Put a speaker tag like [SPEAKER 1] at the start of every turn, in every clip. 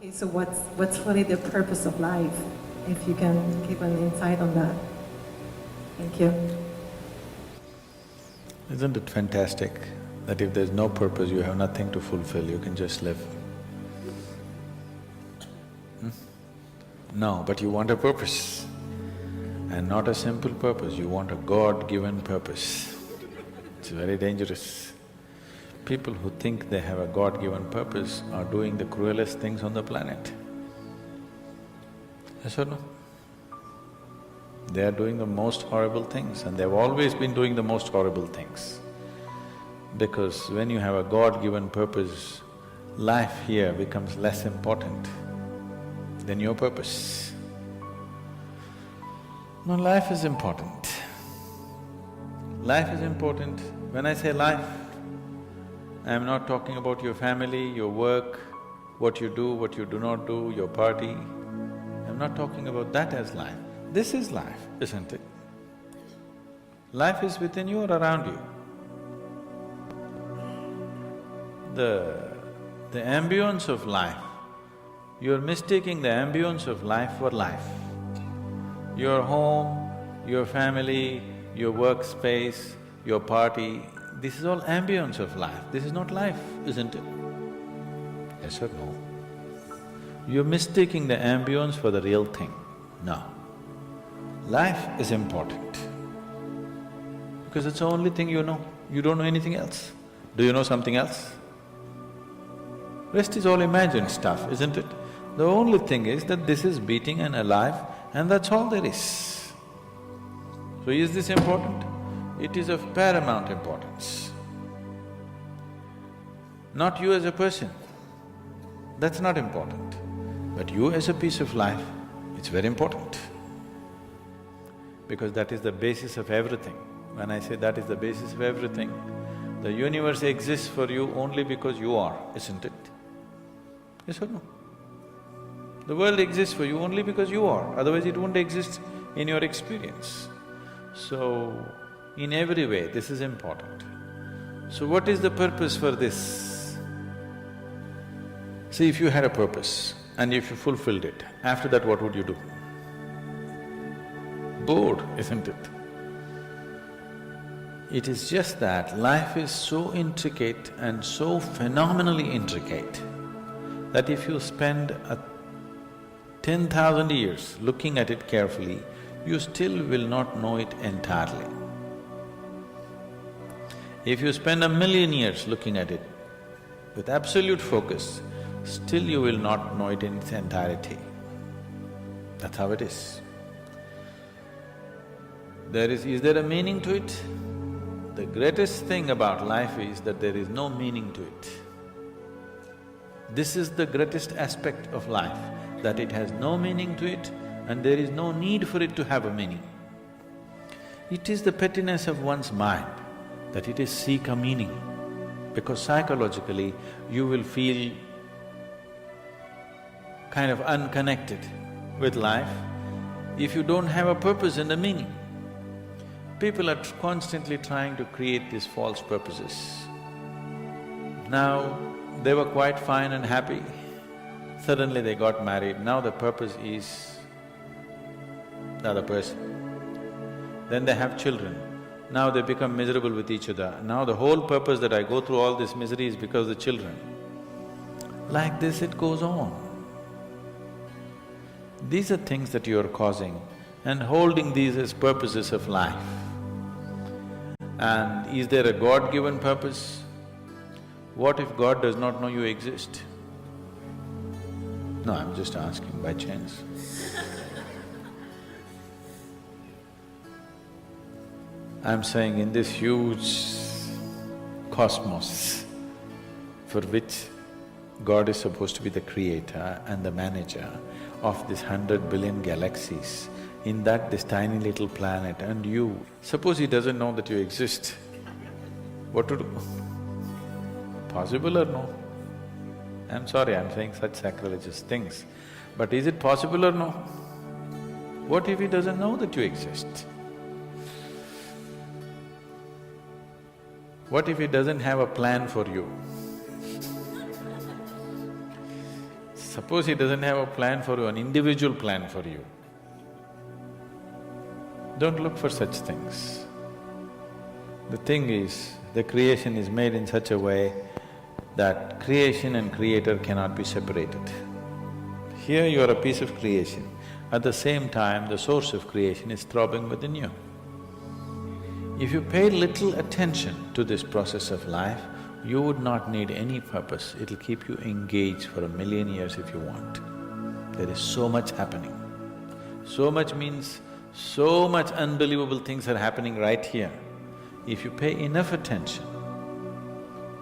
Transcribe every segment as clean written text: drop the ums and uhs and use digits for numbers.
[SPEAKER 1] Okay, so what's really the purpose of life? If you can give an insight on that. Thank you.
[SPEAKER 2] Isn't it fantastic that if there's no purpose, you have nothing to fulfill, you can just live? No, but you want a purpose. And not a simple purpose, you want a God-given purpose. It's very dangerous. People who think they have a God-given purpose are doing the cruelest things on the planet. Yes or no? They are doing the most horrible things and they've always been doing the most horrible things. Because when you have a God-given purpose, life here becomes less important than your purpose. No, life is important. Life is important. When I say life, I am not talking about your family, your work, what you do not do, your party. I'm not talking about that as life. This is life, isn't it? Life is within you or around you. The ambience of life, you're mistaking the ambience of life for life. Your home, your family, your workspace, your party, this is all ambience of life. This is not life, isn't it? Yes or no? You're mistaking the ambience for the real thing. No. Life is important because it's the only thing you know. You don't know anything else. Do you know something else? Rest is all imagined stuff, isn't it? The only thing is that this is beating and alive and that's all there is. So is this important? It is of paramount importance. Not you as a person, that's not important. But you as a piece of life, it's very important. Because that is the basis of everything. When I say that is the basis of everything, the universe exists for you only because you are, isn't it? Yes or no? The world exists for you only because you are, otherwise it won't exist in your experience. So, in every way, this is important. So what is the purpose for this? See, if you had a purpose and if you fulfilled it, after that what would you do? Bored, isn't it? It is just that life is so intricate and so phenomenally intricate that if you spend 10,000 years looking at it carefully, you still will not know it entirely. If you spend 1,000,000 years looking at it with absolute focus, still you will not know it in its entirety. That's how it is. Is there a meaning to it? The greatest thing about life is that there is no meaning to it. This is the greatest aspect of life, that it has no meaning to it and there is no need for it to have a meaning. It is the pettiness of one's mind that it is seek a meaning, because psychologically you will feel kind of unconnected with life if you don't have a purpose and a meaning. People are constantly trying to create these false purposes. Now, they were quite fine and happy, suddenly they got married, now the purpose is the other person. Then they have children, now they become miserable with each other. Now the whole purpose that I go through all this misery is because of the children. Like this it goes on. These are things that you are causing and holding these as purposes of life. And is there a God-given purpose? What if God does not know you exist? No, I'm just asking by chance. I'm saying in this huge cosmos for which God is supposed to be the creator and the manager of this 100 billion galaxies, in that this tiny little planet and you, suppose he doesn't know that you exist, what to do? Possible or no? I'm sorry, I'm saying such sacrilegious things, but is it possible or no? What if he doesn't know that you exist? What if he doesn't have a plan for you? Suppose he doesn't have a plan for you, an individual plan for you. Don't look for such things. The thing is, the creation is made in such a way that creation and creator cannot be separated. Here you are a piece of creation, at the same time the source of creation is throbbing within you. If you pay little attention to this process of life, you would not need any purpose, it'll keep you engaged for 1,000,000 years if you want. There is so much happening. So much means so much unbelievable things are happening right here. If you pay enough attention,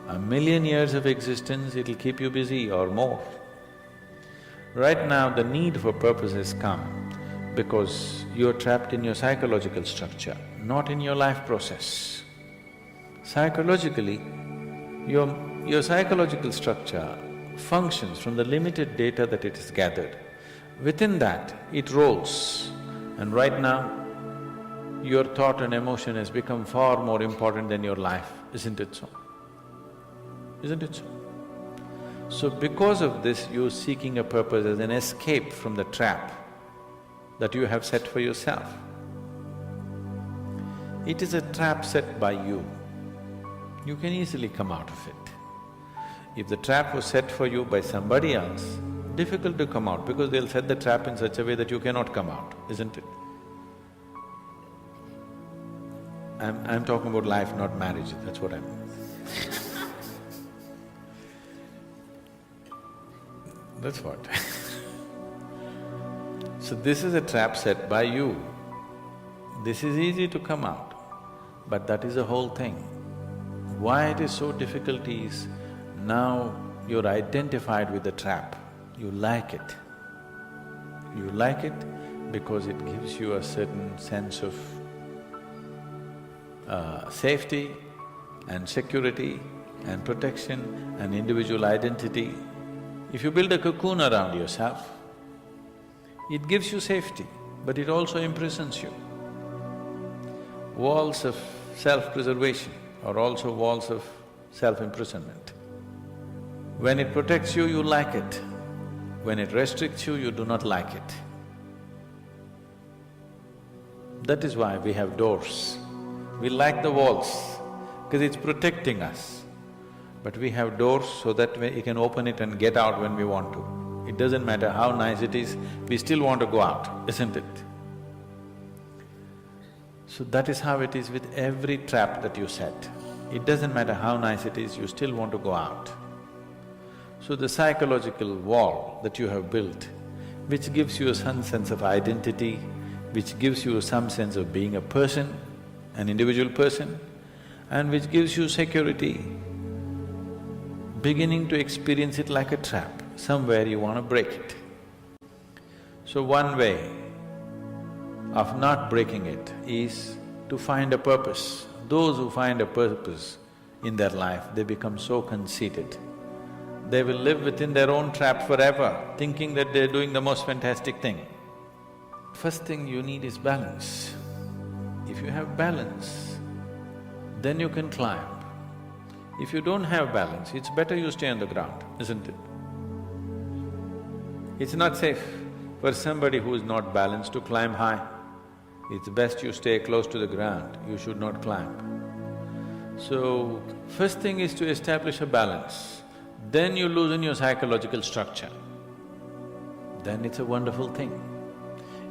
[SPEAKER 2] 1,000,000 years of existence, it'll keep you busy or more. Right now, the need for purpose has come because you're trapped in your psychological structure, not in your life process. Psychologically, your psychological structure functions from the limited data that it has gathered. Within that, it rolls. And right now, your thought and emotion has become far more important than your life, isn't it so? Isn't it so? So because of this, you're seeking a purpose as an escape from the trap that you have set for yourself. It is a trap set by you. You can easily come out of it. If the trap was set for you by somebody else, difficult to come out because they'll set the trap in such a way that you cannot come out, isn't it? I'm talking about life, not marriage, that's what I mean. That's what So this is a trap set by you. This is easy to come out, but that is the whole thing. Why it is so difficult is, now you're identified with the trap, you like it. You like it because it gives you a certain sense of safety and security and protection and individual identity. If you build a cocoon around yourself, it gives you safety, but it also imprisons you. Walls of self-preservation are also walls of self-imprisonment. When it protects you, you like it. When it restricts you, you do not like it. That is why we have doors. We like the walls, because it's protecting us. But we have doors so that we can open it and get out when we want to. It doesn't matter how nice it is, we still want to go out, isn't it? So that is how it is with every trap that you set. It doesn't matter how nice it is, you still want to go out. So the psychological wall that you have built, which gives you some sense of identity, which gives you some sense of being a person, an individual person, and which gives you security, beginning to experience it like a trap, somewhere you want to break it. So one way of not breaking it is to find a purpose. Those who find a purpose in their life, they become so conceited. They will live within their own trap forever, thinking that they're doing the most fantastic thing. First thing you need is balance. If you have balance, then you can climb. If you don't have balance, it's better you stay on the ground, isn't it? It's not safe for somebody who is not balanced to climb high. It's best you stay close to the ground, you should not climb. So, first thing is to establish a balance. Then you loosen your psychological structure. Then it's a wonderful thing.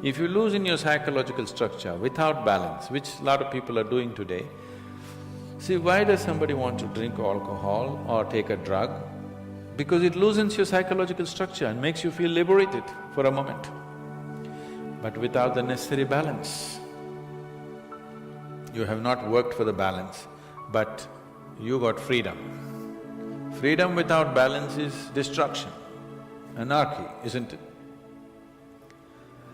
[SPEAKER 2] If you loosen your psychological structure without balance, which a lot of people are doing today, see, why does somebody want to drink alcohol or take a drug? Because it loosens your psychological structure and makes you feel liberated for a moment. But without the necessary balance, you have not worked for the balance, but you got freedom. Freedom without balance is destruction, anarchy, isn't it?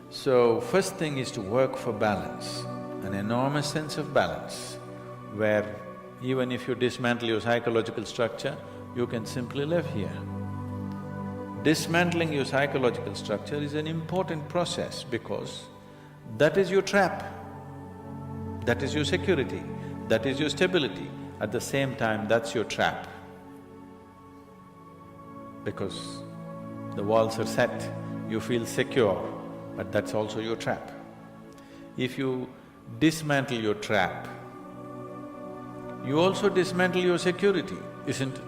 [SPEAKER 2] So, first thing is to work for balance, an enormous sense of balance, where even if you dismantle your psychological structure, you can simply live here. Dismantling your psychological structure is an important process because that is your trap, that is your security, that is your stability. At the same time, that's your trap. Because the walls are set, you feel secure, but that's also your trap. If you dismantle your trap, you also dismantle your security, isn't it?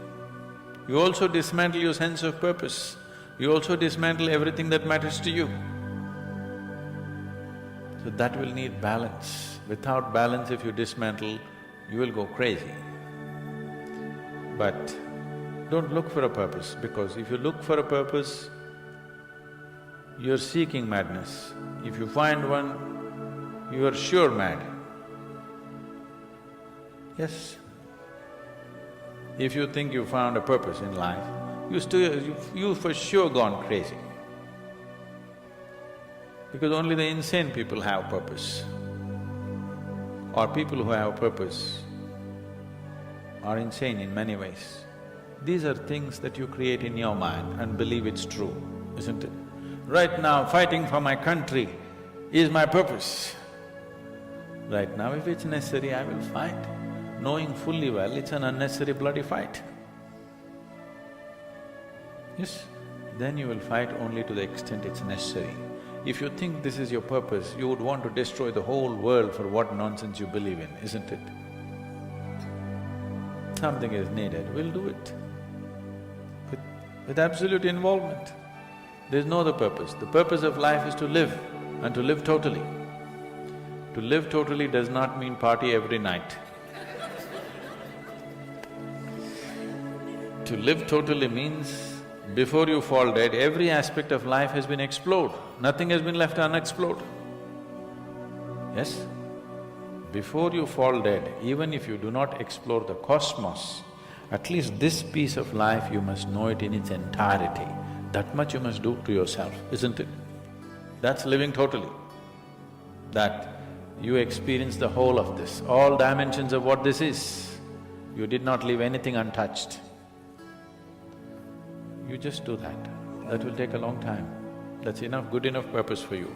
[SPEAKER 2] You also dismantle your sense of purpose. You also dismantle everything that matters to you. So that will need balance. Without balance, if you dismantle, you will go crazy. But don't look for a purpose, because if you look for a purpose, you're seeking madness. If you find one, you are sure mad. Yes. If you think you found a purpose in life, you for sure gone crazy. Because only the insane people have purpose. Or people who have purpose are insane in many ways. These are things that you create in your mind and believe it's true, isn't it? Right now, fighting for my country is my purpose. Right now, if it's necessary, I will fight, knowing fully well it's an unnecessary bloody fight. Yes, then you will fight only to the extent it's necessary. If you think this is your purpose, you would want to destroy the whole world for what nonsense you believe in, isn't it? Something is needed, we'll do it. With absolute involvement. There's no other purpose. The purpose of life is to live, and to live totally. To live totally does not mean party every night. To live totally means before you fall dead, every aspect of life has been explored, nothing has been left unexplored. Yes? Before you fall dead, even if you do not explore the cosmos, at least this piece of life you must know it in its entirety. That much you must do to yourself, isn't it? That's living totally. That you experience the whole of this, all dimensions of what this is. You did not leave anything untouched. You just do that. That will take a long time. That's enough, good enough purpose for you.